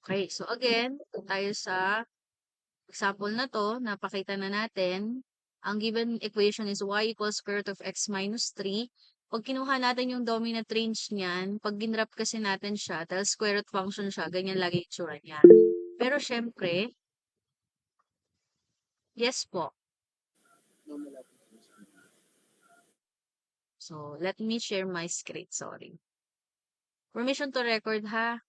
Okay, so again, kung tayo sa example na to, napakita na natin, ang given equation is y equals square root of x minus 3. Pag kinuha natin yung dominant range niyan, pag ginrap kasi natin siya, dahil square root function siya, ganyan lagi yung itsura niya. Pero syempre, yes po. So, let me share my screen, sorry. Permission to record ha.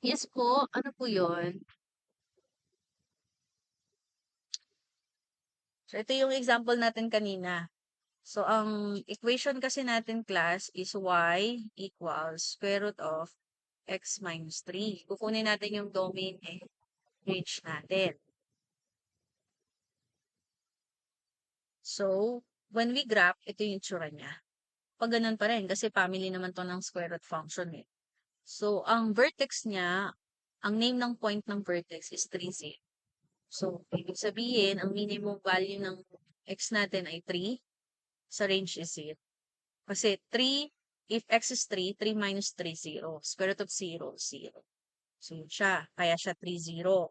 Yes po, ano po yun? So, ito yung example natin kanina. So, ang equation kasi natin, class, is y equals square root of x minus 3. Kukunin natin yung domain range natin. So, when we graph, ito yung itsura niya. Pag ganun pa rin, kasi family naman to ng square root function eh. So, ang vertex niya, ang name ng point ng vertex is 3, 0. So, ibig sabihin, ang minimum value ng x natin ay 3 sa range is 0. Kasi 3, if x is 3, 3 minus 3, 0. Square root of 0, 0. So, yun siya. Kaya siya 3, 0.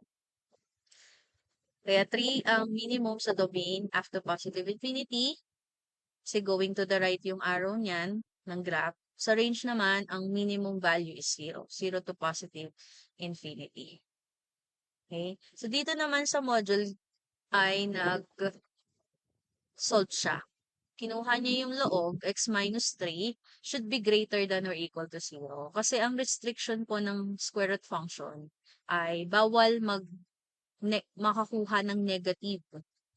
Kaya 3 ang minimum sa domain after positive infinity. Kasi going to the right yung arrow niyan ng graph. Sa range naman, ang minimum value is 0. 0 to positive infinity. Okay? So, dito naman sa module ay nag-solve siya. Kinuha niya yung loob, x minus 3, should be greater than or equal to 0. Kasi ang restriction po ng square root function ay bawal makakuha ng negative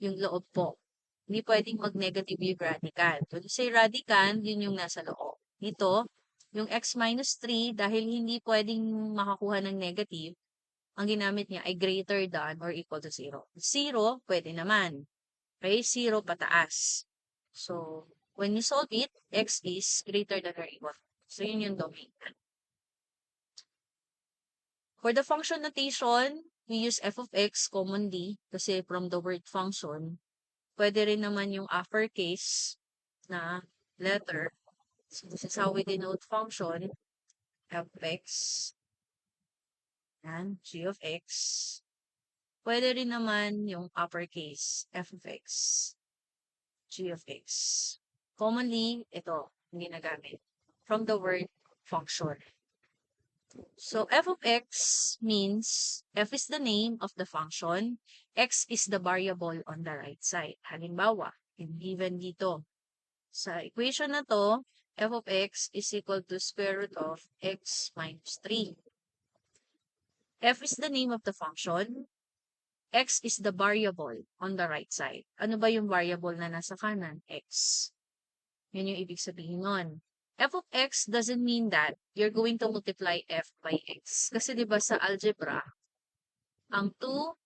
yung loob po. Hindi pwedeng mag-negative yung radicand. When you say radicand, yun yung nasa loob. Dito, yung x minus 3, dahil hindi pwedeng makakuha ng negative, ang ginamit niya ay greater than or equal to 0. 0, pwede naman. Okay, 0 pataas. So, when you solve it, x is greater than or equal. So, yun yung domain. For the function notation, we use f of x commonly kasi from the word function. Pwede rin naman yung uppercase na letter. So, this is how we denote function. F of x. Yan, g of x. Pwede rin naman yung uppercase. F of x. G of x. Commonly, ito, hindi nagamit. From the word function. So, f of x means f is the name of the function, x is the variable on the right side. Halimbawa, given dito, sa equation na to, f of x is equal to square root of x minus 3. F is the name of the function, x is the variable on the right side. Ano ba yung variable na nasa kanan? X. Yun yung ibig sabihin nun. F of x doesn't mean that you're going to multiply f by x. Kasi di ba sa algebra, ang 2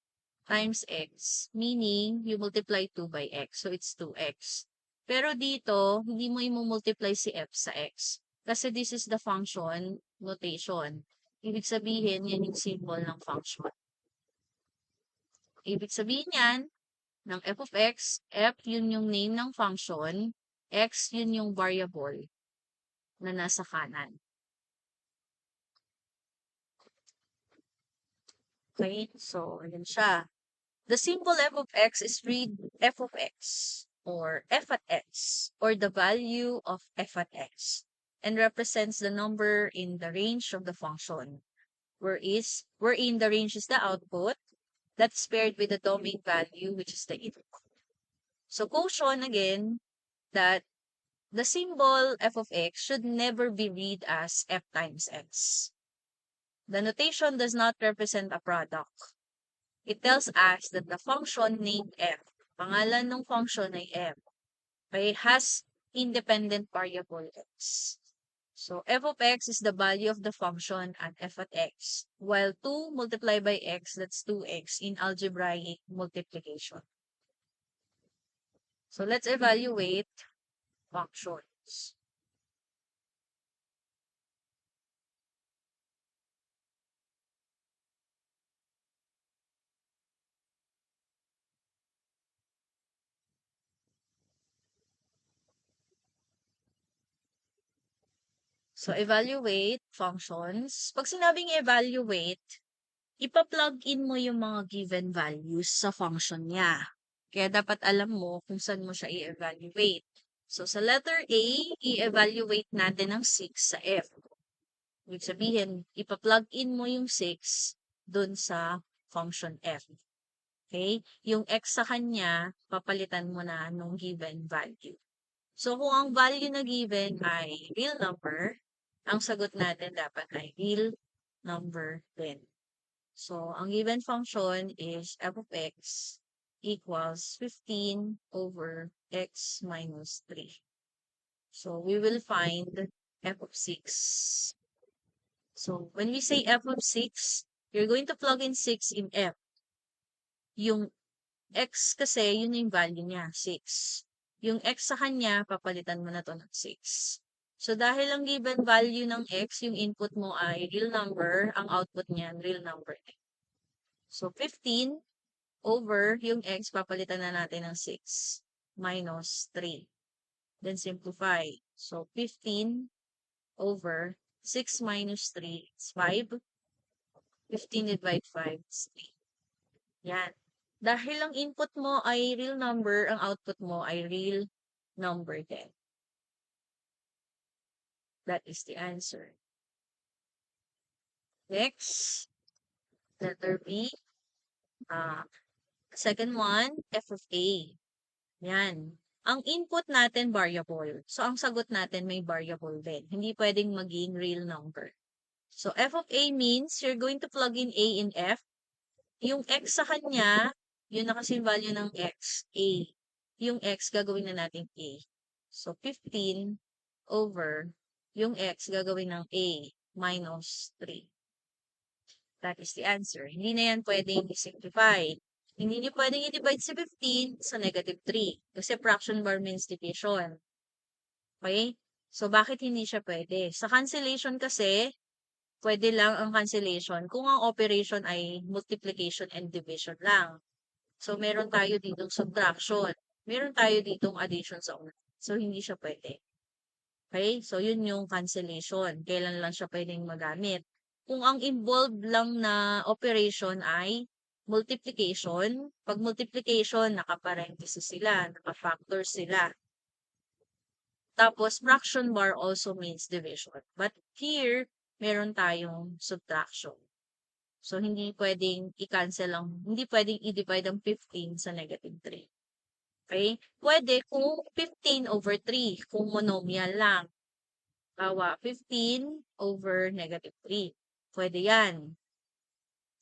times x, meaning you multiply 2 by x. So it's 2x. Pero dito, hindi mo i-multiply si f sa x. Kasi this is the function notation. Ibig sabihin, yan yung symbol ng function. Ibig sabihin yan, ng f of x, f yun yung name ng function, x yun yung variable na nasa kanan. Okay, so ayan siya. The symbol f of x is read f of x or f at x or the value of f at x and represents the number in the range of the function wherein the range is the output that's paired with the domain value which is the input. So quotient again that the symbol f of x should never be read as f times x. The notation does not represent a product. It tells us that the function named f, pangalan ng function ay f, okay, has independent variable x. So, f of x is the value of the function at f at x, while 2 multiplied by x, that's 2x in algebraic multiplication. So, let's evaluate functions. So, evaluate functions. Pag sinabing evaluate, ipa-plug in mo yung mga given values sa function niya. Kaya dapat alam mo kung saan mo siya i-evaluate. So, sa letter A, i-evaluate natin ang 6 sa F. Ibig sabihin, ipa-plug in mo yung 6 dun sa function F. Okay? Yung x sa kanya, papalitan mo na nung given value. So, kung ang value na given ay real number, ang sagot natin dapat ay real number din. So, ang given function is f of x equals 15 over x minus 3. So, we will find f of 6. So, when we say f of 6, you're going to plug in 6 in f. Yung x kasi, yun yung value niya, 6. Yung x sa kanya, papalitan mo na to ng 6. So, dahil ang given value ng x, yung input mo ay real number, ang output niyan, real number. So, 15 over yung x, papalitan na natin ng 6 minus 3. Then, simplify. So, 15 over 6 minus 3 is 5. 15 divided 5 is 3. Yan. Dahil ang input mo ay real number, ang output mo ay real number din. That is the answer. Next, letter B. Second one, f of A. Yan. Ang input natin, variable. So, ang sagot natin may variable din. Hindi pwedeng maging real number. So, f of A means you're going to plug in A in F. Yung x sa kanya, yun na kasi value ng x, A. Yung x, gagawin na natin A. So, 15 over yung x, gagawin ng A minus 3. That is the answer. Hindi na yan pwedeng i-simplify. Hindi niyo pwedeng i-divide si 15 sa negative 3. Kasi fraction bar means division. Okay? So, bakit hindi siya pwede? Sa cancellation kasi, pwede lang ang cancellation kung ang operation ay multiplication and division lang. So, meron tayo ditong subtraction. Meron tayo ditong addition sa una. So, hindi siya pwede. Okay? So, yun yung cancellation. Kailan lang siya pwedeng magamit. Kung ang involved lang na operation ay multiplication, pag multiplication, naka-parenthesis sila, naka-factor sila. Tapos, fraction bar also means division. But here, meron tayong subtraction. So, hindi pwedeng i-cancel ang, hindi pwedeng i-divide ang 15 sa negative 3. Okay? Pwede kung 15 over 3, kung monomial lang. Bawa, 15 over negative 3. Pwede yan.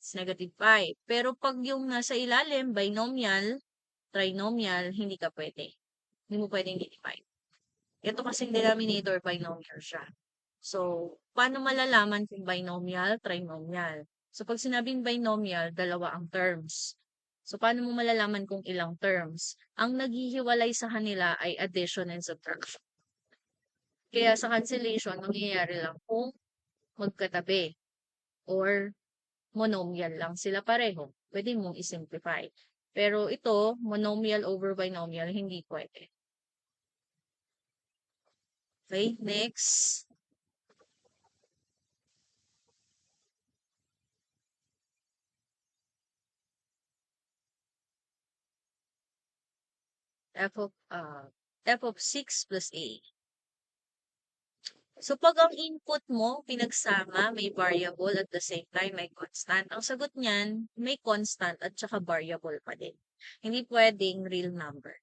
It's negative 5. Pero pag yung nasa ilalim, binomial, trinomial, hindi ka pwede. Hindi mo pwedeng i-divide. Ito kasing denominator, binomial siya. So, paano malalaman kung binomial, trinomial? So, pag sinabing binomial, dalawa ang terms. So, paano mo malalaman kung ilang terms? Ang naghihiwalay sa kanila ay addition and subtraction. Kaya sa cancellation, mangyayari lang kung magkatabi or monomial lang sila pareho. Pwede mong i-simplify. Pero ito, monomial over binomial, hindi pwede. Okay, next. F of 6 plus A. So, pag ang input mo, pinagsama, may variable at the same time may constant. Ang sagot niyan, may constant at saka variable pa din. Hindi pwedeng real number.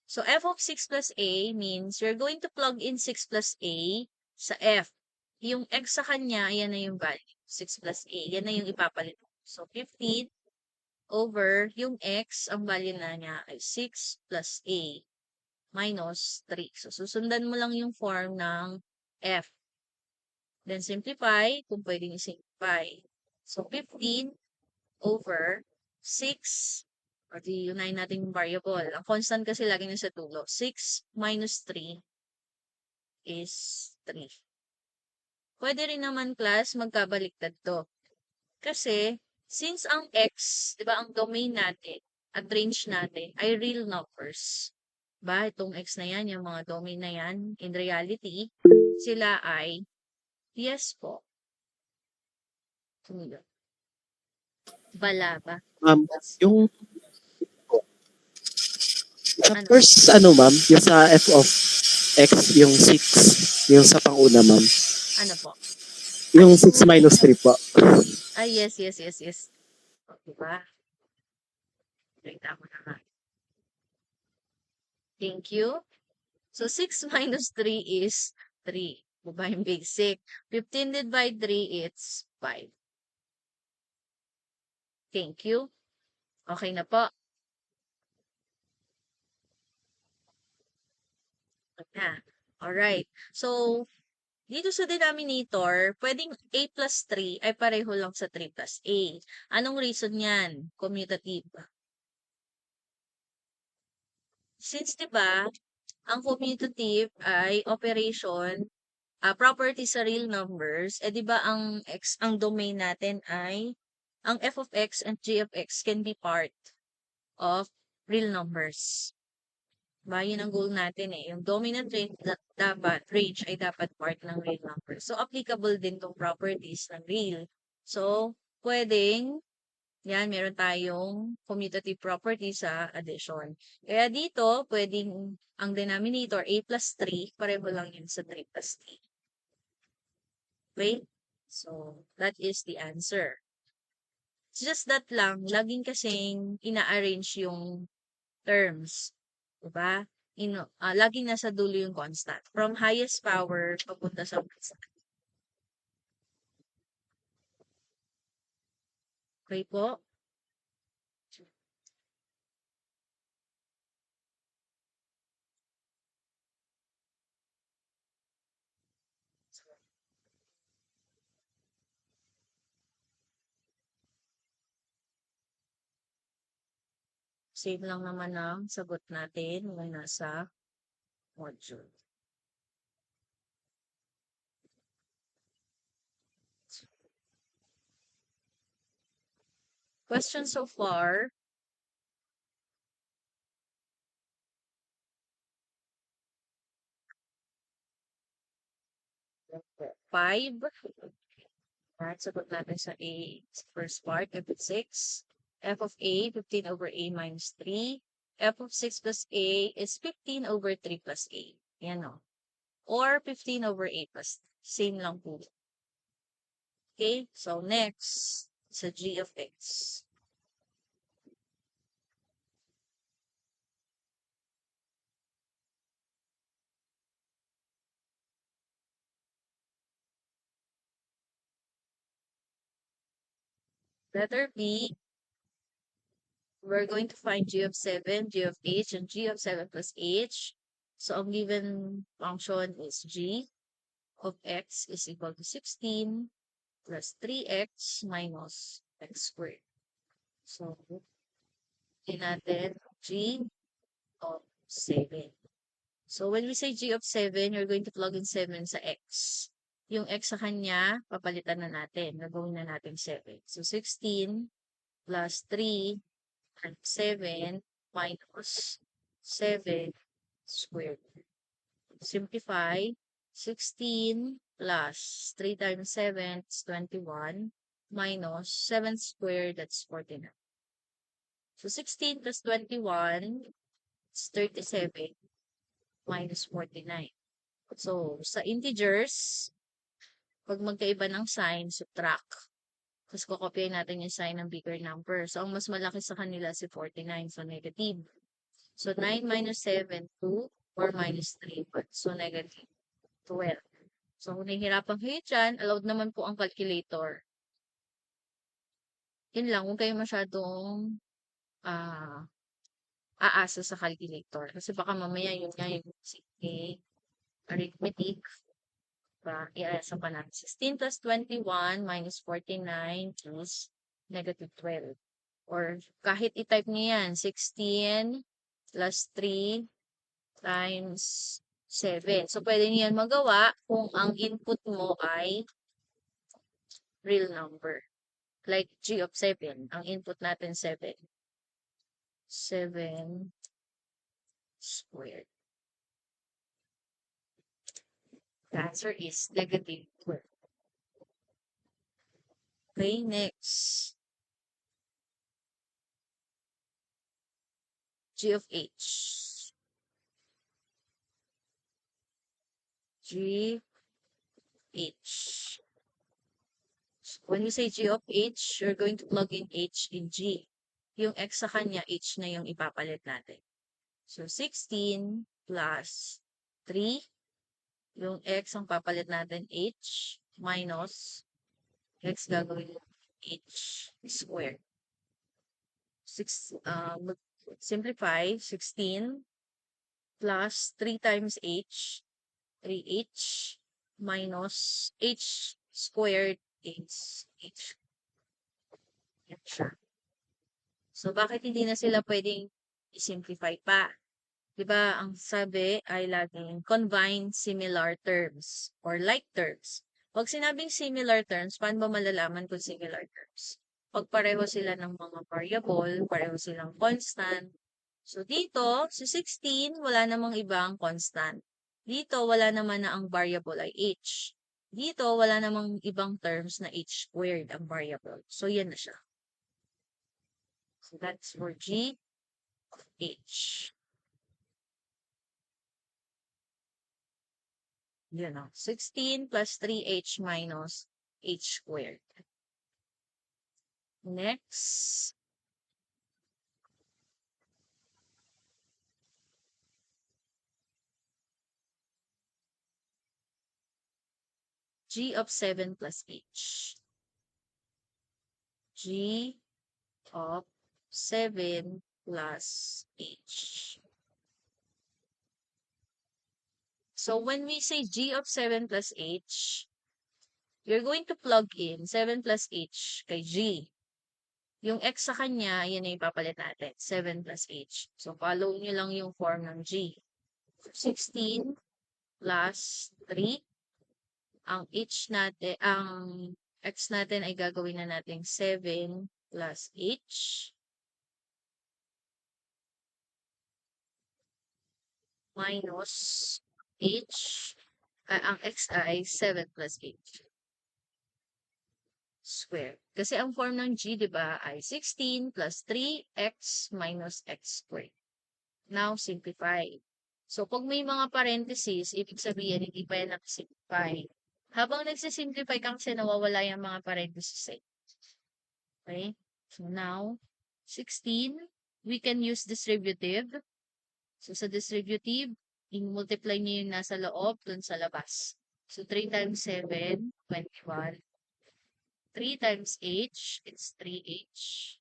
So, f of 6 plus A means you're going to plug in 6 plus A sa F. Yung x sa kanya, yan na yung value. 6 plus A, yan na yung ipapalit. So, 15 over yung x, ang value na niya ay 6 plus A minus 3. So, susundan mo lang yung form ng F. Then, simplify kung pwedeng i-simplify. So, 15 over 6, or di-unite natin yung variable. Ang constant kasi lagi nasa dulo. 6 minus 3 is 3. Pwede rin naman, class, magkabaliktad to. Kasi, since ang x, di ba, ang domain natin at range natin ay real numbers. Ba, itong x na yan, yung mga domain na yan, in reality, sila ay Yes po. Tumilo. Bala ba? Ma'am, yung sa Ano? first, ma'am, yung sa f of x, yung 6, yung sa panguna, ma'am. Ano po? Yung Ay, 6 yung... minus 3 po. Ay, yes, yes, yes, yes. O, diba? Nakita mo na nga. Thank you. So, 6 minus 3 is 3. Diba yung basic? 15 divided by 3, it's 5. Thank you. Okay na po. Na. Alright. So, dito sa denominator, pwedeng a plus 3 ay pareho lang sa 3 plus a. Anong reason yan? Commutative. Since, di ba, ang commutative ay operation, property sa real numbers, di ba ang domain natin ay, ang f of x and g of x can be part of real numbers. Ba, yun ang goal natin eh. Yung dominant range ay dapat part ng real number. So, applicable din tong properties ng real. So, pwedeng, yan, meron tayong commutative property sa addition. Kaya dito, pwedeng ang denominator, a plus 3, pareho lang yun sa 3 plus 3. Okay? So, that is the answer. It's just that lang, laging kasing ina-arrange yung terms. Diba? Laging nasa dulo yung constant. From highest power, papunta sa constant. Okay po? Same lang naman ang sagot natin yung nasa module. Question so far. Five. Alright, sagot natin sa A. First part, f of 6. F of A, 15 over A minus 3. F of 6 plus A is 15 over 3 plus A. Yan o. Or 15 over A plus. Same lang po. Okay, so next, sa G of X. Letter B, we're going to find G of 7, G of H, and G of 7 plus H. So, ang given function is G of X is equal to 16 plus 3X minus X squared. So, yun natin G of 7. So, when we say G of 7, you're going to plug in 7 sa X. Yung X sa kanya, papalitan na natin. Gagawin na natin 7. So, 16 plus 3 times 7 minus 7 squared. Simplify. 16 plus 3 times 7 is 21 minus 7 squared, that's 49. So, 16 plus 21 is 37 minus 49. So, sa integers, pag magkaiba ng sign, subtract. Tapos, kukopyahin natin yung sign ng bigger number. So, ang mas malaki sa kanila si 49. So, negative. So, 9 minus 7, 2. 4 minus 3, 1. So, negative 12. So, kung nahihirapan kayo dyan, allowed naman po ang calculator. Yun lang, huwag kayo masyadong aasa sa calculator. Kasi baka mamaya yun nga yung arithmetic. Iasa pa natin. 16 plus 21 minus 49 is negative 12. Or kahit i-type niyo yan, 16 plus 3 times 7. So, pwede niyo yan magawa kung ang input mo ay real number. Like G of 7. Ang input natin 7. 7 squared. The answer is negative 12. Okay, next. G of H. G, H. When we say G of H, you're going to plug in H in G. Yung X sa kanya, H na yung ipapalit natin. So, 16 plus 3. Yung X ang papalit natin, H minus X gagawin H squared. Simplify, 16 plus 3 times H, 3H minus H squared is H. Yan siya. So, bakit hindi na sila pwedeng i-simplify pa? Diba, ang sabi ay laging combine similar terms or like terms. Pag sinabing similar terms, paano ba malalaman kung similar terms? Pag pareho sila ng mga variable, pareho silang constant. So, dito, sa 16, wala namang ibang constant. Dito, wala naman na ang variable ay h. Dito, wala namang ibang terms na h squared ang variable. So, yan na siya. So, that's for G of H. Yun o. 16 plus 3h minus h squared. Next. G of 7 plus h. G of 7 plus h. So when we say G of 7 plus h, you're going to plug in 7 plus h kay G. Yung x sa kanya, yan ay ipapalit natin. 7 plus h. So follow nyo lang yung form ng G. 16 plus 3. Ang h natin, ang x natin ay gagawin na natin 7 plus h minus h, ang x ay 7 plus h square. Kasi ang form ng g, di ba, ay 16 plus 3x minus x squared. Now, simplify. So, pag may mga parentheses, ibig sabihin, hindi pa yan nakasimplify. Habang nagsisimplify ka kasi nawawala yung mga parentheses. Okay? So, now, 16, we can use distributive. So, sa distributive, i-multiply niyo yung nasa loob dun sa labas. So, 3 times 7, 21. 3 times h, it's 3h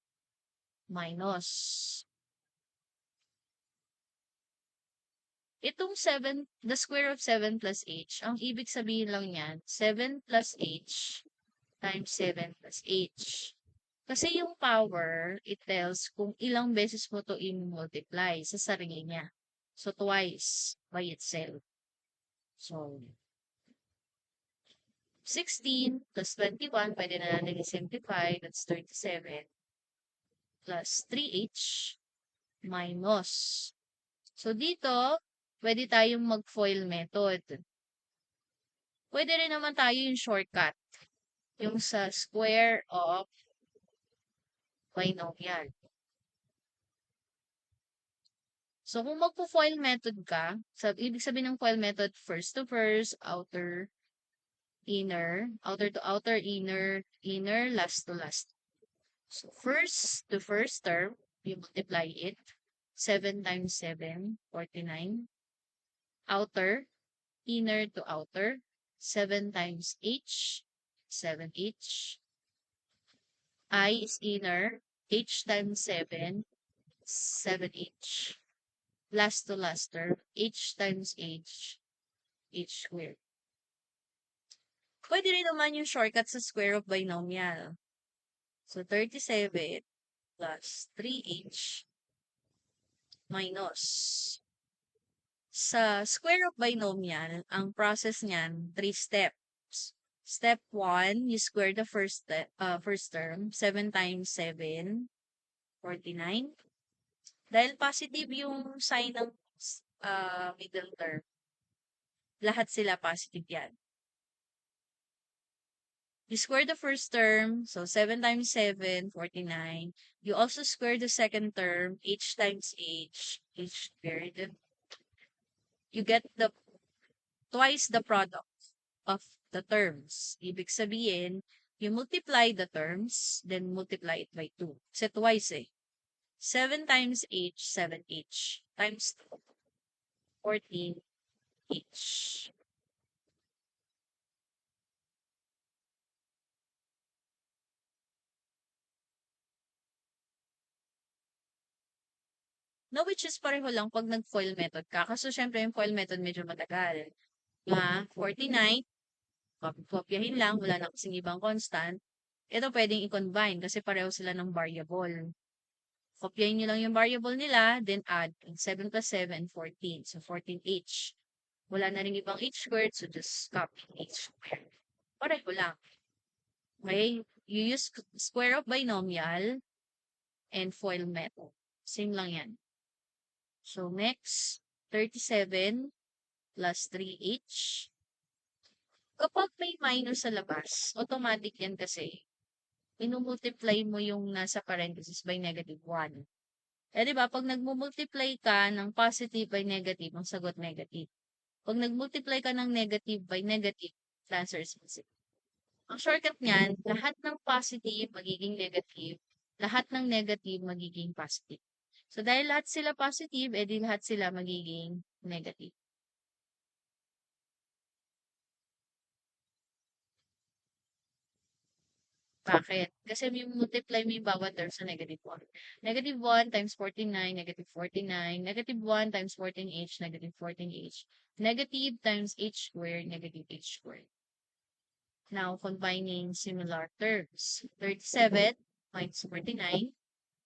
minus. Itong 7, the square of 7 plus h, ang ibig sabihin lang yan, 7 plus h times 7 plus h. Kasi yung power, it tells kung ilang beses mo to i-multiply sa sarili niya. So, twice by itself. So, 16 plus 21, pwede na natin i-simplify, that's 37, plus 3h minus. So, dito, pwede tayong mag-FOIL method. Pwede rin naman tayo yung shortcut. Yung sa square of binomial. So, kung magpo-FOIL method ka, ibig sabihin ng FOIL method, first to first, outer, inner, outer to outer, inner, inner, last to last. So, first to first term, you multiply it. 7 times 7, 49. Outer, inner to outer, 7 times h, 7h. I is inner, h times 7, 7h. Last to last term, h times h, h squared. Pwede rin naman yung shortcut sa square of binomial. So, 37 plus 3h minus. Sa square of binomial, ang process niyan, 3 steps. Step 1, you square the first term, 7 times 7, 49. Dahil positive yung sign ng middle term, lahat sila positive yan. You square the first term, so 7 times 7, 49. You also square the second term, h times h squared. You get the twice the product of the terms. Ibig sabihin, you multiply the terms, then multiply it by 2. Kasi twice eh. 7 times h, 7h. Times 2, 14h. No, which is pareho lang pag nag-FOIL method ka. Kaso syempre yung FOIL method medyo matagal. 49, kopyahin lang, wala na kasing ibang constant. Ito pwedeng i-combine kasi pareho sila ng variable. Kopyahin nyo lang yung variable nila, then add. 7 plus 7, 14. So, 14h. Wala na rin ibang h squared, so just copy h squared. Pareho lang. Okay? You use square of binomial and FOIL method. Same lang yan. So, next, 37 plus 3h. Kapag may minus sa labas, automatic yan kasi inumultiply mo yung nasa parenthesis by negative 1. Eh, di ba, pag nagmumultiply ka ng positive by negative, ang sagot negative. Pag nagmultiply ka ng negative by negative, the answer is positive. Ang shortcut niyan, lahat ng positive magiging negative, lahat ng negative magiging positive. So, dahil lahat sila positive, edi lahat sila magiging negative. Bakit? Kasi may multiply mo yung bawat term sa negative 1. Negative 1 times 49, negative 49. Negative 1 times 14h, negative 14h. Negative times h squared, negative h squared. Now, combining similar terms. 37 minus 49.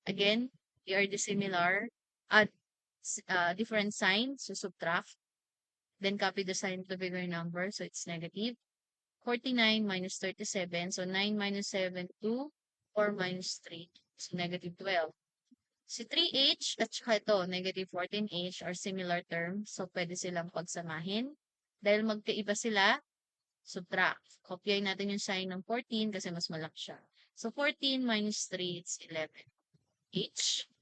Again, they are dissimilar. Add different signs, so subtract. Then copy the sign to the bigger number, so it's negative. 49 minus 37. So, 9 minus 7, 2. 4 minus 3. So, negative 12. Si 3h at saka ito, negative 14h are similar terms. So, pwede silang pagsamahin. Dahil magkaiba sila, subtract. Kopyahin natin yung sign ng 14 kasi mas malaki siya. So, 14 minus 3, it's 11h.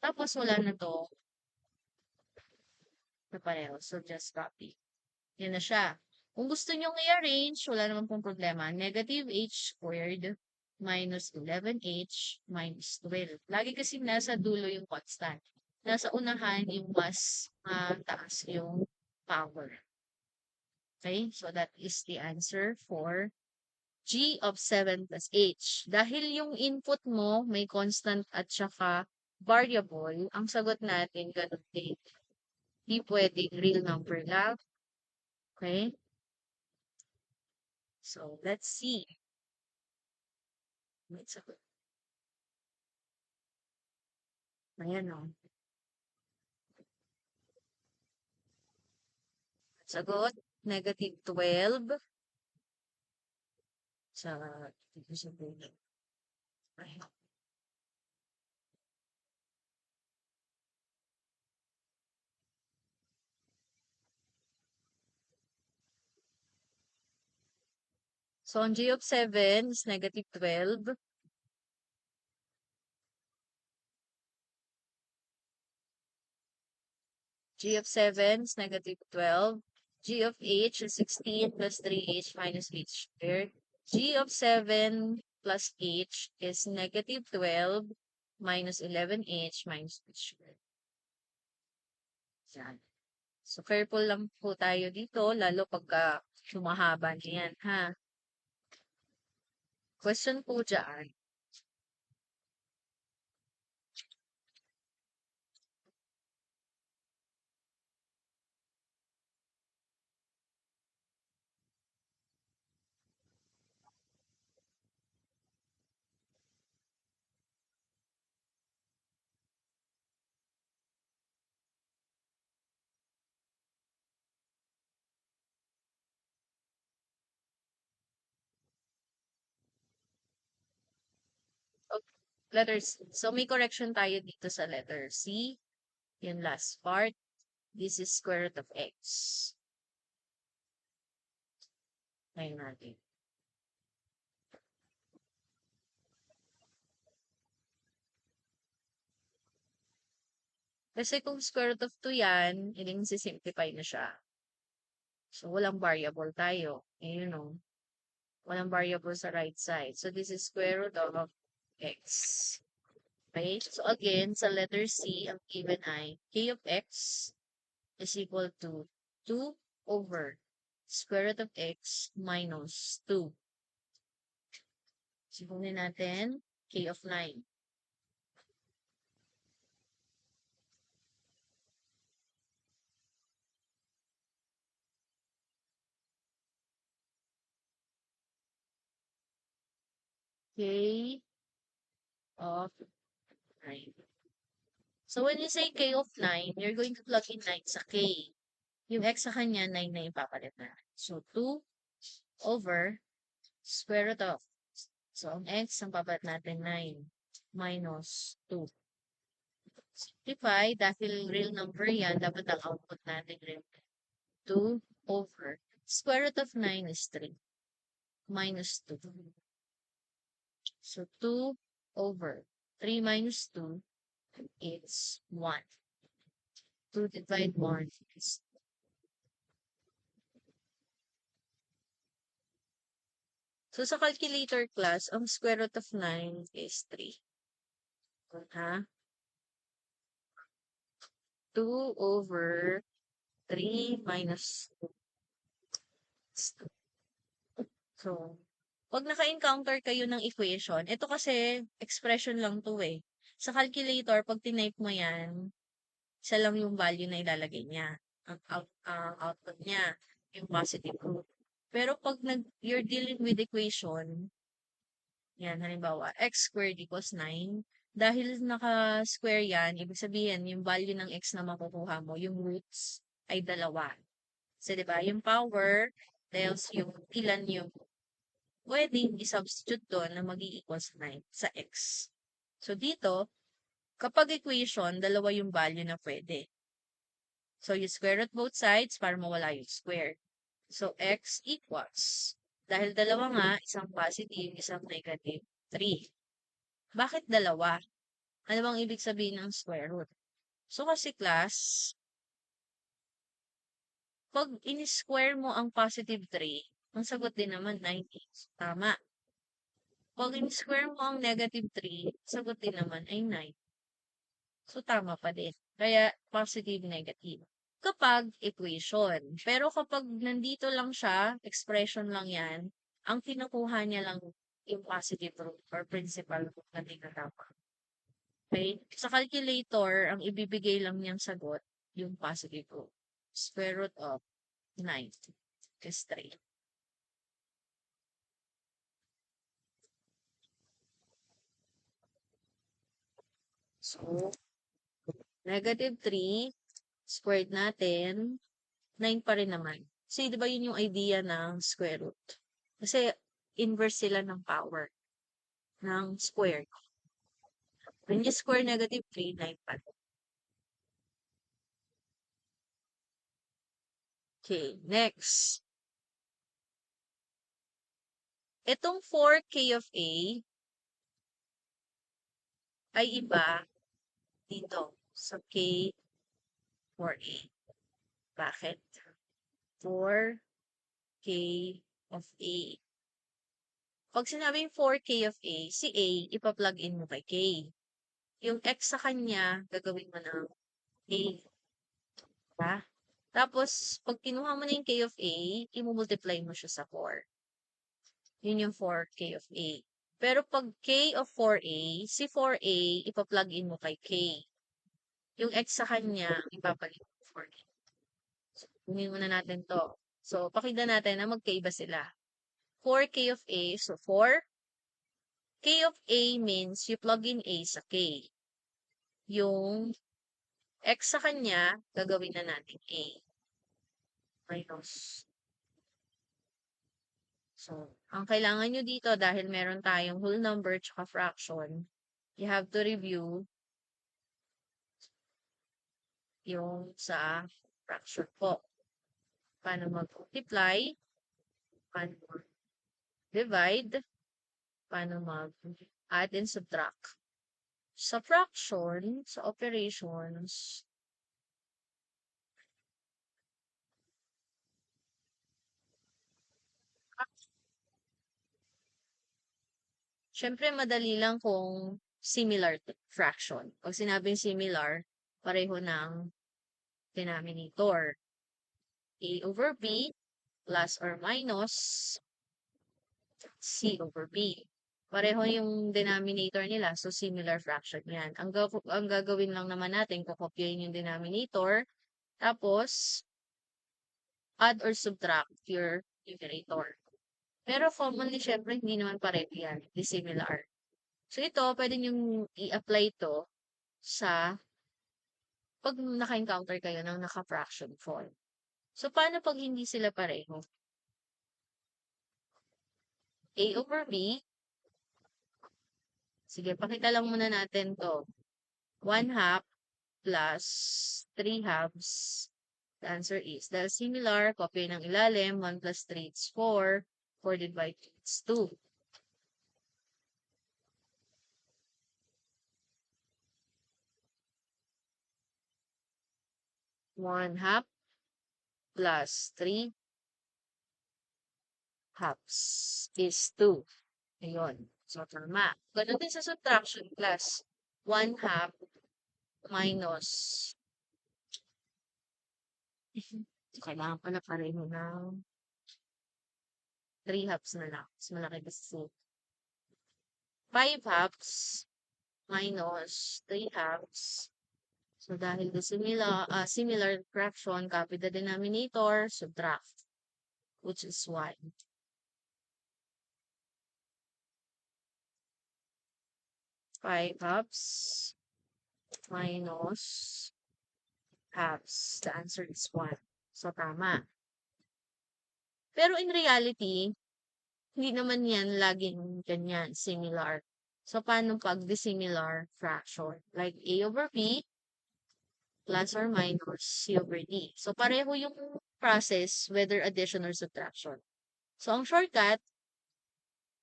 Tapos, wala na to. Na pareho. So, just copy. Yan na siya. Kung gusto nyong i-arrange, wala naman pong problema. Negative h squared minus 11h minus 12. Lagi kasi nasa dulo yung constant. Nasa unahan yung mas taas yung power. Okay? So, that is the answer for g of 7 plus h. Dahil yung input mo may constant at saka variable, ang sagot natin ganun din. Di pwedeng real number lang. Okay? So, let's see. May sagot. Ayan o. Sagot, negative 12 sa dito sa dulo. Ayan. So, ang g of 7 is negative 12. G of 7 is negative 12. G of h is 16 plus 3h minus h squared. G of 7 plus h is negative 12 minus 11h minus h squared. Yan. So, careful lang po tayo dito, lalo pagka sumahaba niyan, ha? Question po dyan. Okay. Letter C. So, may correction tayo dito sa letter C. Yung last part. This is square root of x. Ngayon natin. Kasi kung square root of 2 yan, hindi simplify na siya. So, walang variable tayo. Ayun o. Walang variable sa right side. So, this is square root of x. Okay? So, again, sa letter C, ang given ay k of x is equal to 2 over square root of x minus 2. Sipunin natin k of 9. K of 9. So, when you say k of 9, you're going to plug in 9 sa k. Yung x sa kanya, 9 na ipapalit na. So, 2 over square root of. So, ang x, ang papalit natin, 9 minus 2. Simplify, dahil real number yan, dapat ang output natin real. 2 over square root of 9 is 3 minus 2. So, 2 over 3 minus 2 is 1. 2 divide 1 is So, sa calculator class, ang square root of 9 is 3. Ha? 2 over 3 minus 2. So, pag naka-encounter kayo ng equation, ito kasi expression lang to eh. Sa calculator, pag tinype mo yan, isa lang yung value na ilalagay niya. Ang output niya, yung positive root. Pero pag you're dealing with equation, yan, halimbawa, x squared equals 9. Dahil naka-square yan, ibig sabihin, yung value ng x na makukuha mo, yung roots, ay dalawa. So, di ba, yung power tells yung ilan yung pwedeng i-substitute doon na mag-i-equal sa 9 sa x. So, dito, kapag equation, dalawa yung value na pwede. So, you square root both sides para mawala yung square. So, x equals, dahil dalawa nga, isang positive, isang negative, 3. Bakit dalawa? Ano bang ibig sabihin ng square root? So, kasi class, pag in-square mo ang positive 3, ang sagot din naman 90. Tama. Pag in-square mo ang negative 3, sagot din naman ay 9. So, tama pa din. Kaya, positive, negative. Kapag equation. Pero kapag nandito lang siya, expression lang yan, ang kinukuha niya lang yung positive root or principal root na tinatawag. Okay? Sa calculator, ang ibibigay lang niyang sagot, yung positive root. Square root of 9 is 3. So, negative 3, squared natin, 9 pa rin naman. Kasi di ba yun yung idea ng square root? Kasi inverse sila ng power ng square. When you square negative 3, 9 pa rin. Okay, next. Itong 4k of A ay iba dito sa k 4a. Bakit? 4k of A. Pag sinabing 4k of A, si A, ipa-plug in mo kay K. Yung x sa kanya, gagawin mo ng A. Diba? Tapos, pag kinuha mo na yung k of A, i-multiply mo siya sa 4. Yun yung 4k of A. Pero pag k of 4a, si 4a, ipa-plug in mo kay k. Yung x sa kanya, ipapalit mo 4k. So, kunin muna natin to. So, pakita natin na magkaiba sila. 4k of A, so 4. K of A means you plug in A sa K. Yung x sa kanya, gagawin na natin A. Minus. So, ang kailangan nyo dito, dahil meron tayong whole number tsaka fraction, you have to review yung sa fraction po. Paano mag-multiply, paano mag-divide, paano mag-add and subtract. Sa fraction, sa operations, syempre madali lang kung similar fraction. Pag sinabing similar, pareho ng denominator. A over B plus or minus C over B. Pareho yung denominator nila, so similar fraction yan. Ang gagawin lang naman natin, kukopyahin yung denominator, tapos add or subtract your numerator. Pero commonly, syempre, hindi naman pareho yan, dissimilar. So ito, pwede nyo i-apply to sa pag naka-encounter kayo ng naka-fraction form. So, paano pag hindi sila pareho? A over B. Sige, pakita lang muna natin to. 1/2 plus 3/2. The answer is, dahil similar, copy ng ilalim, 1 plus 3 is 4. 4 divided by 2 is 2. One half plus 3 halves is 2. Ayun. So, tama. Ganun din sa subtraction class. 1/2 minus kailangan pala pareho ng 3 halves na lang. Mas malaki kasi 5 halves minus 3 halves. So, dahil the similar fraction, copy the denominator, subtract, which is 1. Five halves minus halves. The answer is 1. So, tama. Pero in reality, hindi naman yan laging ganyan, similar. So, paano pag dissimilar fraction? Like A over B plus or minus C over D. So, pareho yung process, whether addition or subtraction. So, ang shortcut,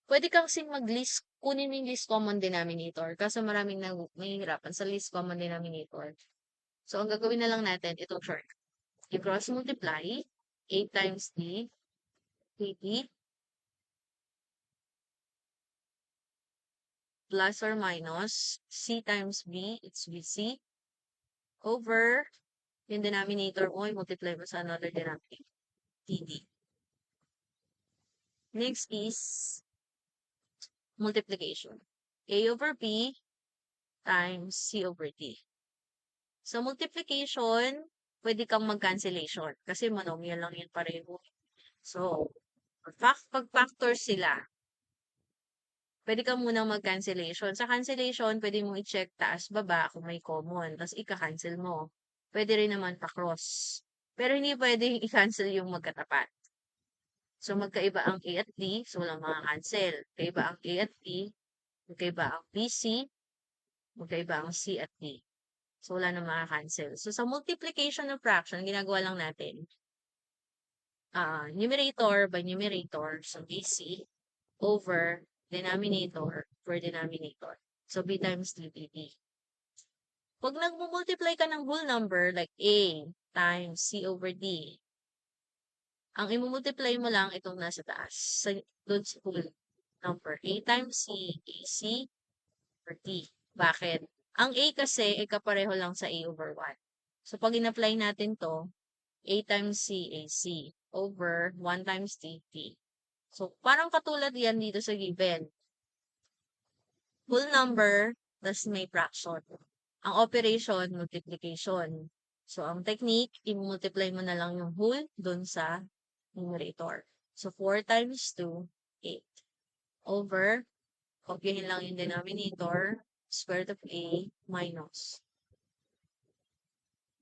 pwede kang mag-list, kunin mo yung least common denominator. Kaso maraming nahihirapan sa least common denominator. So, ang gagawin na lang natin, itong shortcut. I-cross multiply, 8 times D, 80, plus or minus C times B, it's BC, over yung denominator mo, i-multiply mo sa another denominator, TD. Next is multiplication. A over B times C over D. So, multiplication, pwede kang mag-cancellation kasi monomial lang yun pareho. So, pag factor sila, pwede ka munang mag-cancellation. Sa cancellation, pwede mo i-check taas, baba kung may common. Tapos, ika-cancel mo. Pwede rin naman pa-cross. Pero hindi pwedeng i-cancel yung magkatapat. So, magkaiba ang A at D, so walang mga-cancel. Magkaiba ang A at B, magkaiba ang BC, magkaiba ang C at D. So, wala na mga-cancel. So, sa multiplication of fraction, ginagawa lang natin, numerator by numerator, so BC, over denominator per denominator. So, B times D, BD. Pag nag-multiply ka ng whole number, like A times C over D, ang i-multiply mo lang itong nasa taas, doon sa whole number. A times C, AC, over D. Bakit? Ang A kasi ay kapareho lang sa A over 1. So, pag in-apply natin to, A times C, AC, over 1 times D, D. So, parang katulad yan dito sa given. Whole number, tas may fraction. Ang operation, multiplication. So, ang technique, i-multiply mo na lang yung whole dun sa numerator. So, 4 times 2, 8. Over, kopyahin lang yung denominator, square root of A minus.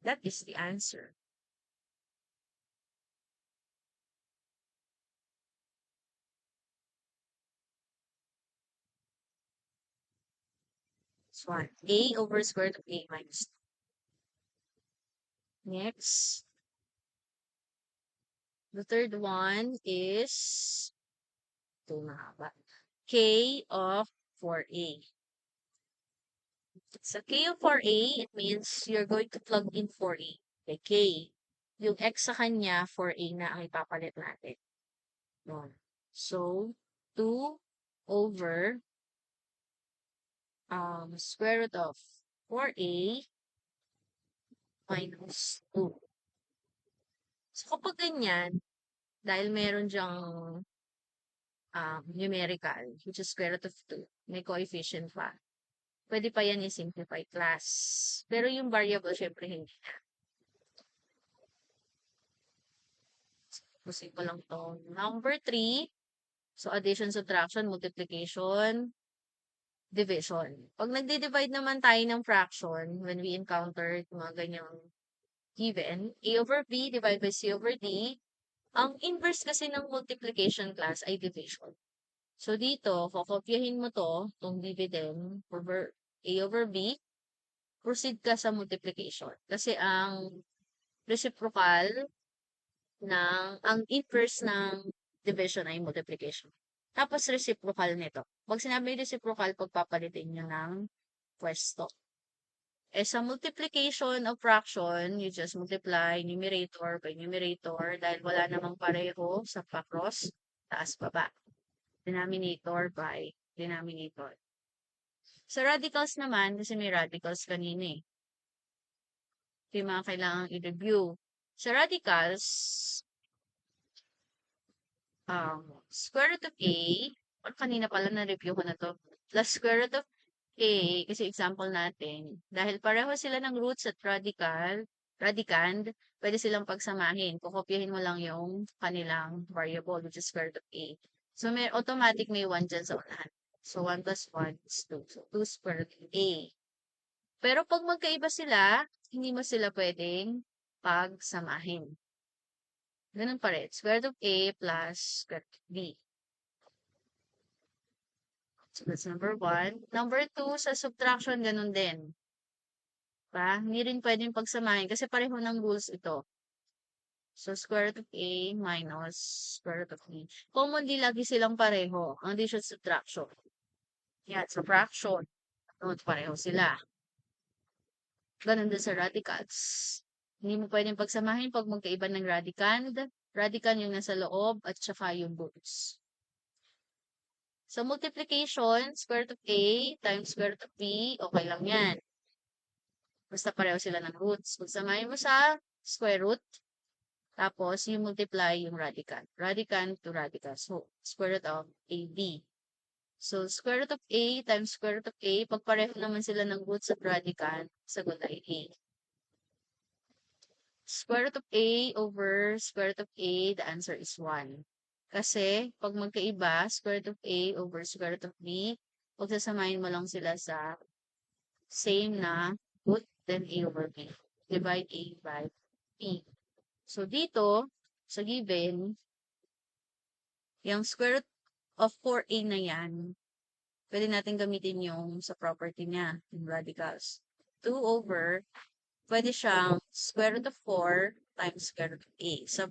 That is the answer. This one, A over square root of A minus 2. Next, the third one is K of 4A. Sa K of 4A, it means you're going to plug in 4A kay K. Yung X sa kanya, 4A na ang ipapalit natin. Yun. So, 2 over square root of 4A minus 2. So, kapag ganyan, dahil meron dyang numerical, which is square root of 2, may coefficient pa, pwede pa yan i-simplify class. Pero yung variable, syempre hindi. Pusin ko lang to. Number 3, so addition, subtraction, multiplication, division. Pag nagde-divide naman tayo ng fraction, when we encounter mga ganyang given, A over B divided by C over D, ang inverse kasi ng multiplication class ay division. So dito, kokopyahin mo to, itong dividend over A over B, proceed ka sa multiplication. Kasi ang reciprocal ang inverse ng division ay multiplication. Tapos reciprocal nito. Pag sinabi reciprocal, pagpapalitin nyo ng pwesto. Eh, sa multiplication of fraction, you just multiply numerator by numerator dahil wala namang pareho sa pa-cross, taas baba. Denominator by denominator. Sa radicals naman, kasi may radicals kanina eh. Ito yung mga kailangang i-review. Sa radicals, square root of A, or kanina pala na-review ko na to, plus square root of A, kasi example natin, dahil pareho sila ng roots at radicand, pwede silang pagsamahin. Kukopyahin mo lang yung kanilang variable, which is square root of A. So, may automatic may 1 dyan sa unahan. So, 1 plus 1 is 2. So, 2 square root of A. Pero pag magkaiba sila, hindi mo sila pwedeng pagsamahin. Ganun pa rin. Square root of A plus square root of B. So, that's number 1. Number 2, sa subtraction, ganun din. Diba? Hindi rin pwedeng pagsamahin kasi pareho ng rules ito. So, square root of A minus square root of B. Commonly, lagi silang pareho. Ang addition, subtraction. Yan, subtraction. Pareho sila. Ganun din sa radicals. Hindi mo pwedeng pagsamahin pag magkaiba ng radicand. Radicand yung nasa loob at saka yung roots. So, multiplication, square root of A times square root of B, okay lang yan. Basta pareho sila ng roots. Pagsamahin mo sa square root, tapos you multiply yung radicand. Radicand to radical. So, square root of AB. So, square root of A times square root of A, pag pareho naman sila ng roots at radicand, sagot ay A. Square root of A over square root of A, the answer is 1. Kasi, pag magkaiba, square root of A over square root of B, pagsasamahin mo lang sila sa same na root, then A over B. Divide A by B. So, dito, sa given, yung square root of 4A na yan, pwede natin gamitin yung sa property niya, yung radicals. 2 over, pwede siyang square root of 4 times square root of A. Sa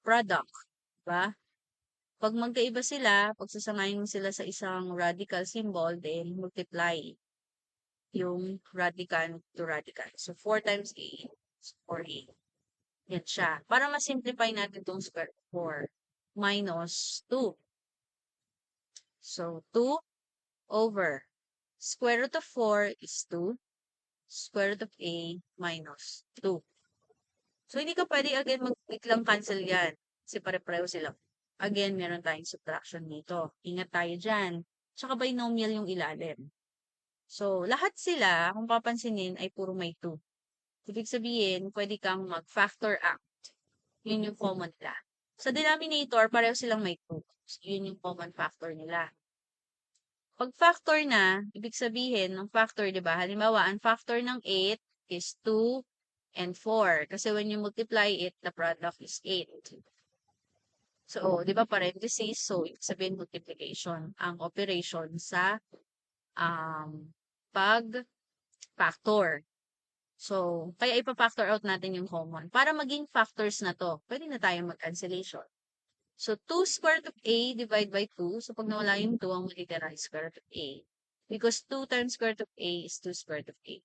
product, diba? Pag magkaiba sila, pagsasamahin mo sila sa isang radical symbol, then multiply yung radicand to radicand. So, 4 times A is 4A. Yan siya. Para ma-simplify natin itong square root of 4 minus 2. So, 2 over square root of 4 is 2. Square root of A minus 2. So, hindi ka pwede again mag-biglang cancel yan. Kasi pare-pareho sila. Again, meron tayong subtraction dito. Ingat tayo dyan. Tsaka binomial yung ilalim. So, lahat sila, kung papansinin, ay puro may 2. Ibig sabihin, pwede kang mag-factor act. Yun yung common nila. Sa denominator, pareho silang may 2. So, yun yung common factor nila. Pag factor na, ibig sabihin, ng factor, di ba? Halimbawa, ang factor ng 8 is 2 and 4. Kasi when you multiply it, the product is 8. So, di ba, parenthesis, so, ibig sabihin multiplication. Ang operation sa pag-factor. So, kaya ipa-factor out natin yung common. Para maging factors na to, pwede na tayong mag-cancellation. So, 2 square root of A divided by 2. So, pag nawala yung 2, ang matitira is square root of A. Because 2 times square root of a is 2 square root of a.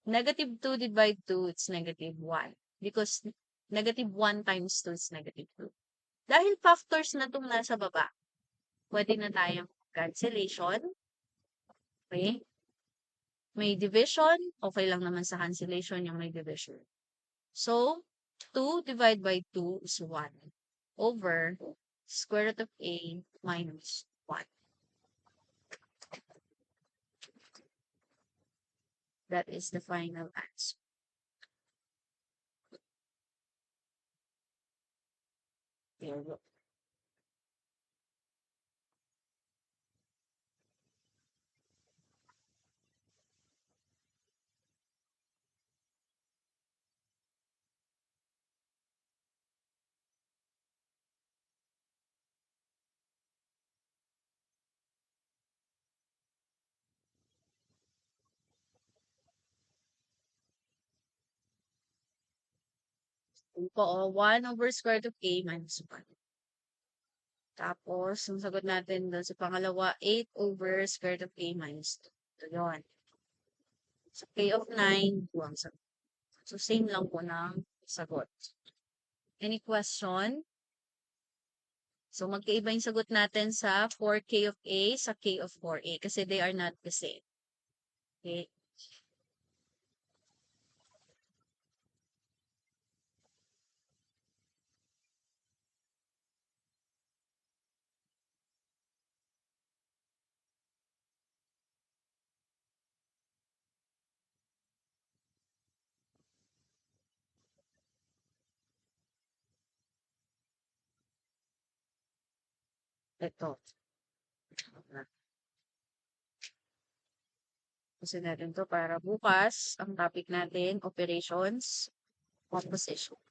Negative 2 divided by 2, it's negative 1. Because negative 1 times 2 is negative 2. Dahil factors na itong nasa baba, pwede na tayong cancellation. Okay? May division. Okay lang naman sa cancellation yung may division. So, 2 divided by 2 is 1 over square root of a minus 1. That is the final answer. There we go. Po, 1 over square root of a minus 1. Tapos, ang sagot natin doon sa pangalawa, 8 over square root of a minus 2. Ito yun. So, k of 9, 2 ang sagot. So, same lang po ng sagot. Any question? So, magkaiba yung sagot natin sa 4k of a sa k of 4a kasi they are not the same. Okay? Ito. Kasi natin to para bukas, ang topic natin, operations, composition,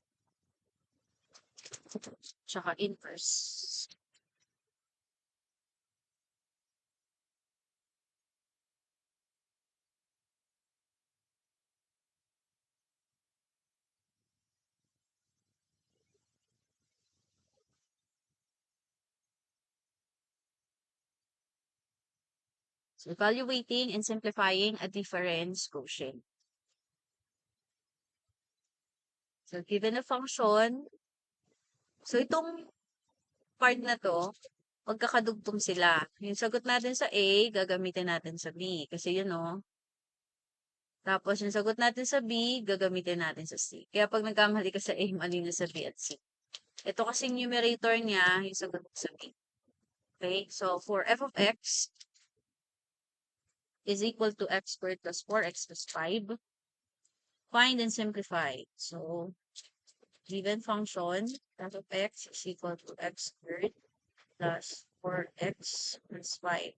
tsaka inverse. So, evaluating and simplifying a difference quotient. So, given a function, so itong part na to, magkakadugtong sila. Yung sagot natin sa A, gagamitin natin sa B. Kasi yun, no? Tapos, yung sagot natin sa B, gagamitin natin sa C. Kaya pag nagkamali ka sa A, mali na sa B at C. Ito kasing numerator niya, yung sagot sa B. Okay? So, for f of x is equal to x squared plus 4x plus 5, find and simplify. So, given function, f of x is equal to x squared plus 4x plus 5.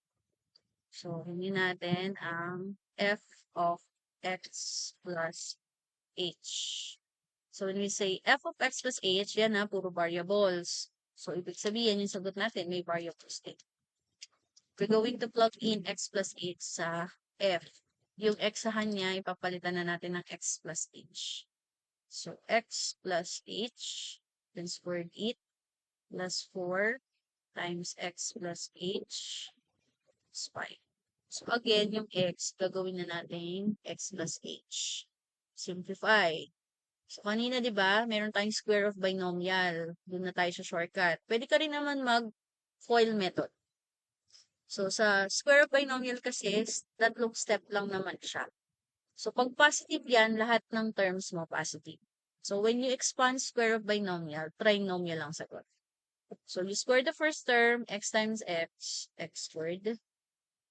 So, hindi natin ang f of x plus h. So, when we say f of x plus h, yan na, puro variables. So, ibig sabihin, yung sagot natin, may variables din. We're going to plug in x plus h sa f. Yung x sa kanya, ipapalitan na natin ng x plus h. So, x plus h, then squared 8, plus 4 times x plus h is 5. So, again, yung x, gagawin na natin x plus h. Simplify. So, kanina, di ba, meron tayong square of binomial. Doon na tayo sa shortcut. Pwede ka rin naman mag-FOIL method. So, sa square of binomial kasi, tatlong step lang naman siya. So, pag positive yan, lahat ng terms mo positive. So, when you expand square of binomial, trinomial lang sagot. So, you square the first term, x times x, x squared.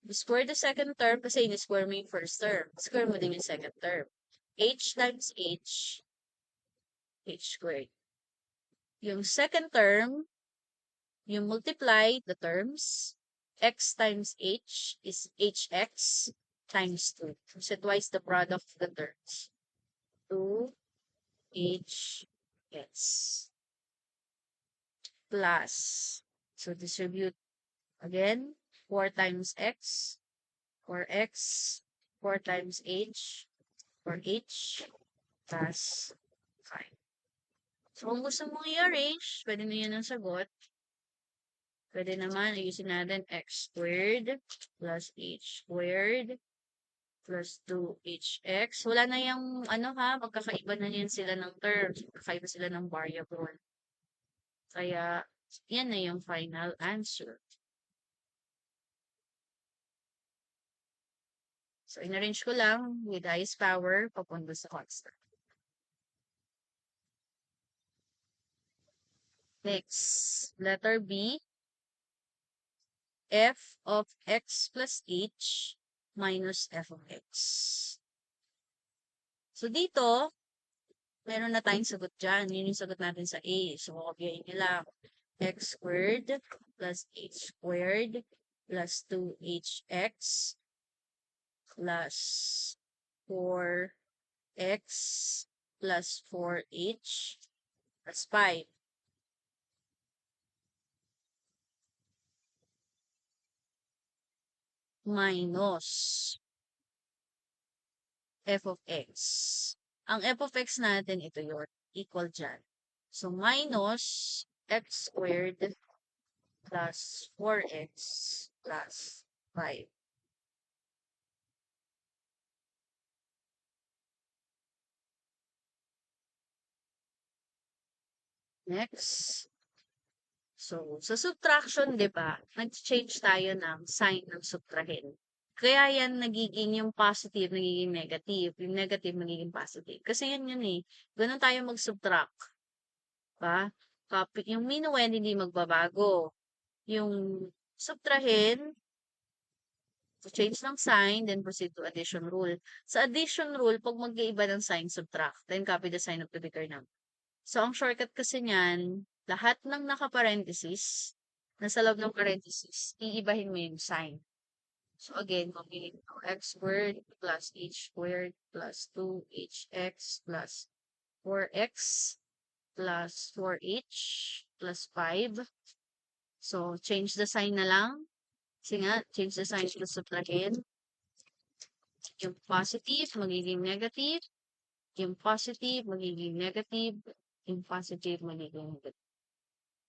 You square the second term kasi in-square mo yung first term. Square mo din yung second term. H times h, h squared. Yung second term, you multiply the terms. X times h is hx times 2. So, twice the product of the terms. 2hx plus. So, distribute again. 4 times x, 4x, 4 times h, 4h, plus 5. So, kung gusto mong i-arrange, pwede na yan ang sagot. Pwede naman, ayusin natin x squared plus h squared plus 2hx. Wala na yung, ano ha, magkakaiba na yan sila ng terms. Magkakaiba sila ng variable. Kaya, yan na yung final answer. So, in-arrange ko lang with highest power papunta sa constant. Next, letter B. F of x plus h minus f of x. So, dito, meron na tayong sagot dyan. Yun yung sagot natin sa A. So, kopyahin nyo lang. X squared plus h squared plus 2hx plus 4x plus 4h plus 5. Minus f of x. Ang f of x natin, ito yun. Equal dyan. So, minus x squared plus 4x plus 5. Next. So, sa subtraction, di ba, nag-change tayo ng sign ng subtrahin. Kaya yan nagiging yung positive, nagiging negative. Yung negative, nagiging positive. Kasi yun eh. Ganun tayo mag-subtract. Ba? Yung minuend, hindi magbabago. Yung subtrahin, to change ng sign, then proceed to addition rule. Sa addition rule, pag mag-iiba ng sign, subtract. Then copy the sign of the bigger number. So, ang shortcut kasi niyan, lahat ng naka-parenthesis, nasa loob ng parenthesis, iibahin mo yung sign. So, again, copy x squared plus h squared plus 2hx plus 4x plus 4h plus 5. So, change the sign na lang. Kasi nga, change the sign to subtrahin. Yung positive, magiging negative. Yung positive, magiging negative. Yung positive, magiging negative.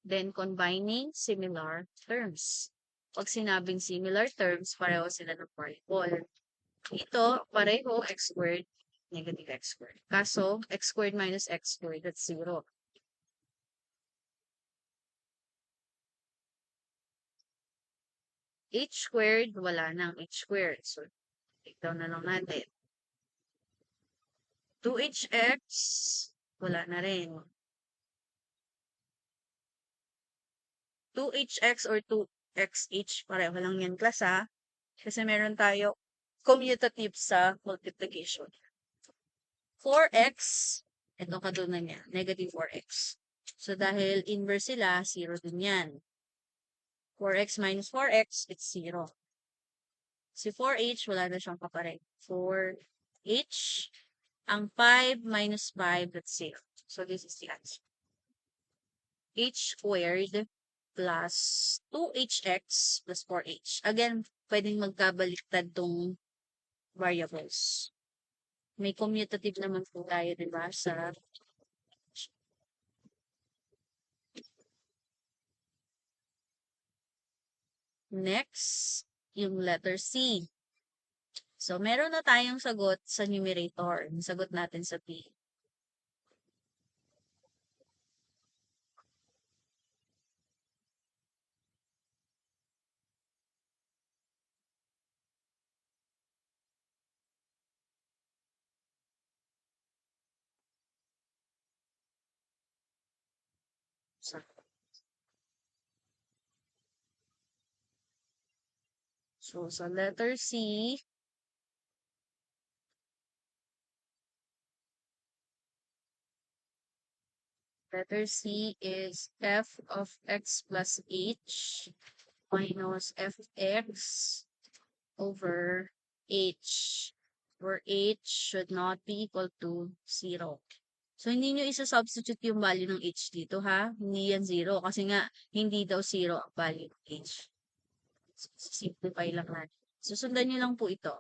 Then, combining similar terms. Pag sinabing similar terms, pareho sila ng variable. Ito, pareho, x squared, negative x squared. Kaso, x squared minus x squared, that's 0. H squared, wala nang h squared. So, take down na lang natin. 2hx, wala na rin. 2hx or 2xh, pareho lang yan class ha. Kasi meron tayo commutative sa multiplication. 4x, ito kadunan niya, negative 4x. So, dahil inverse sila, 0 din yan. 4x minus 4x, it's 0. Si 4h, wala na siyang kapareho. 4h, ang 5 minus 5, that's 0. So, this is the answer. H squared plus 2hx plus 4h. Again, pwedeng magkabaliktad tong variables. May commutative naman po tayo, di ba, sa next, yung letter C. So, meron na tayong sagot sa numerator. Sagot natin sa P. So, sa letter C, letter C is f of x plus h minus fx over h, where h should not be equal to 0. So, hindi nyo isa-substitute yung value ng h dito, ha? Hindi yan 0. Kasi nga, hindi daw 0 ang value ng h. So, simplify lang natin. Susundan nyo lang po ito.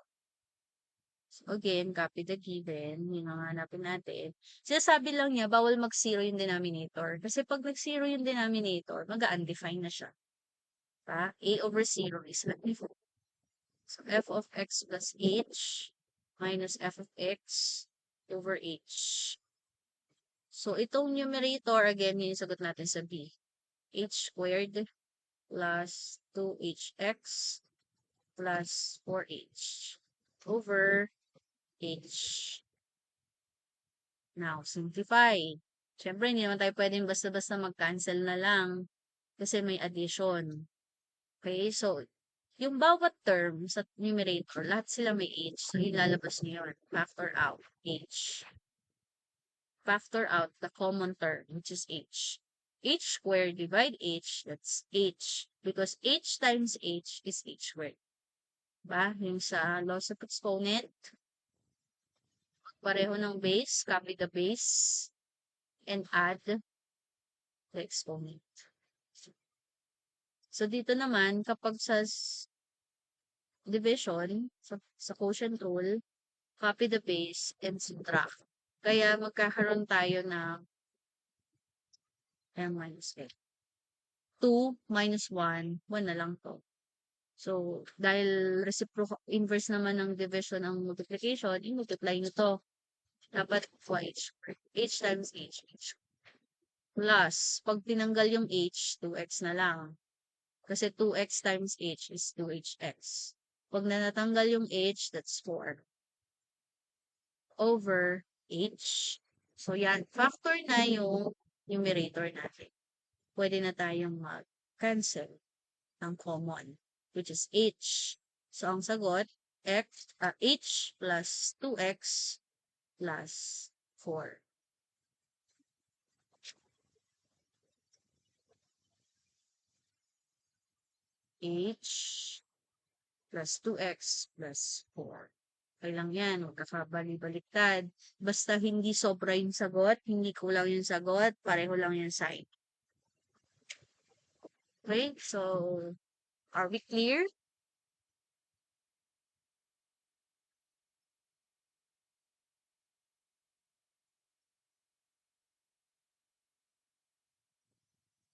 So, again, copy the given. Yung hanapin natin. Sinasabi lang niya, bawal mag-0 yung denominator. Kasi pag nag-0 yung denominator, mag-undefined na siya. A over 0 is f. So f of x plus h minus f of x over h. So itong numerator, again, yun yung sagot natin sa b. H squared plus 2hx plus 4h over h. Now, simplify. Siyempre, hindi naman tayo pwedeng basta-basta mag-cancel na lang kasi may addition. Okay, so, yung bawat term sa numerator, lahat sila may h. So, ilalabas niyo yun. Factor out h. Factor out the common term, which is h. H squared divide h, that's h. Because h times h is h squared. Diba? Yung sa laws of exponent, pareho ng base, copy the base, and add the exponent. So, dito naman, kapag sa division, sa quotient rule, copy the base and subtract. Kaya magkakaroon tayo ng m minus a. 2 minus 1, 1 na lang to. So, dahil reciprocal inverse naman ng division ang multiplication, i-multiply nyo to. Dapat h times h. Plus, pag tinanggal yung h, 2x na lang. Kasi 2x times h is 2hx. Pag na natanggal yung h, that's 4. Over h. So, yan. Factor na yung numerator natin. Pwede na tayong mag-cancel ng common, which is h. So, ang sagot, h plus 2x plus 4. H plus 2x plus 4. Okay lang yan, huwag kakabali-baliktad. Basta hindi sobra yung sagot, hindi kulang yung sagot, pareho lang yung sign. Okay, so, are we clear?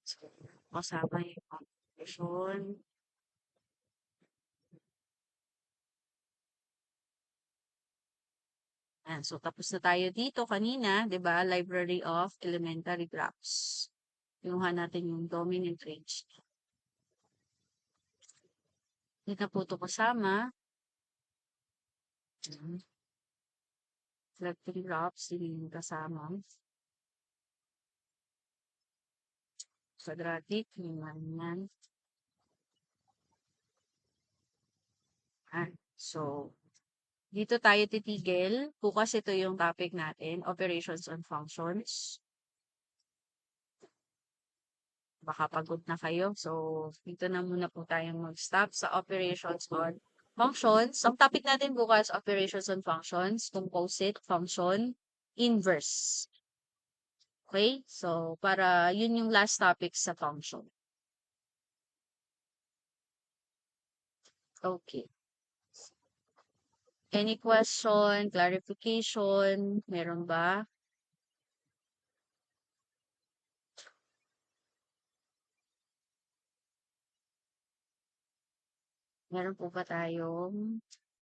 So, kasama yung conclusion. Ayan, so tapos na tayo dito kanina, 'di ba? Library of Elementary Graphs. Kinuha natin yung dominant range. Hindi na po ito kasama. Selecting graphs, hindi yung kasama. Quadratic, yan. So, dito tayo titigil. Bukas ito yung topic natin, operations on functions. Baka pagod na kayo. So, dito na muna po tayong mag-stop sa operations on functions. Ang topic natin bukas, operations on functions, composite, function, inverse. Okay? So, para yun yung last topic sa function. Okay. Any question, clarification, meron ba? Meron po ba tayong